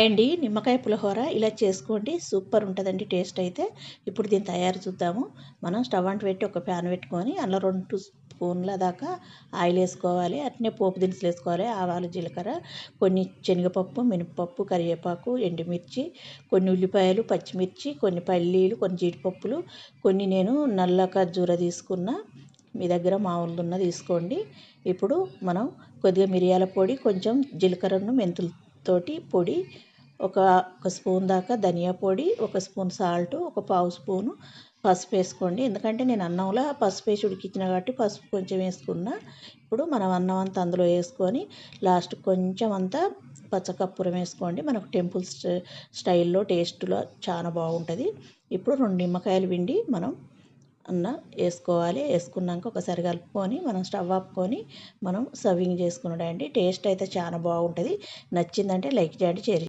అండి నిమ్మకాయ పులిహోర ఇలా చేసుకోండి, సూపర్ ఉంటుందండి టేస్ట్ అయితే. ఇప్పుడు దీన్ని తయారు చూద్దాము. మనం స్టవ్ అంటు పెట్టి ఒక ప్యాన్ పెట్టుకొని అందులో 2 స్పూన్ల దాకా ఆయిల్ వేసుకోవాలి. అట్నే పోపు దినుసులు వేసుకోవాలి. ఆవాలు, జీలకర్ర, కొన్ని శనగపప్పు, మినపప్పు, కరివేపాకు, ఎండుమిర్చి, కొన్ని ఉల్లిపాయలు, పచ్చిమిర్చి, కొన్ని పల్లీలు, కొన్ని జీడిపప్పులు, కొన్ని నేను నల్ల ఖర్జూర తీసుకున్న. మీ దగ్గర మామూలున్న తీసుకోండి. ఇప్పుడు మనం కొద్దిగా మిరియాల పొడి, కొంచెం జీలకర్రను మెంతులతోటి పొడి, ఒక స్పూన్ దాకా ధనియా పొడి, ఒక స్పూన్ సాల్ట్, ఒక పావు స్పూను పసుపు వేసుకోండి. ఎందుకంటే నేను అన్నంలో పసుపు వేసి ఉడికించిన కాబట్టి పసుపు కొంచెం వేసుకున్నా. ఇప్పుడు మనం అన్నం అంతా అందులో వేసుకొని లాస్ట్ కొంచెం అంతా పచ్చకర్పూరం వేసుకోండి. మనకు టెంపుల్ స్టైల్లో టేస్ట్లో చాలా బాగుంటుంది. ఇప్పుడు 2 నిమ్మకాయలు పిండి మనం వేసుకోవాలి. వేసుకున్నాక ఒకసారి కలుపుకొని మనం స్టవ్ ఆపుకొని మనం సర్వింగ్ చేసుకున్నాడండి. టేస్ట్ అయితే చాలా బాగుంటుంది. నచ్చిందంటే లైక్ చేయండి, షేర్ చేయండి.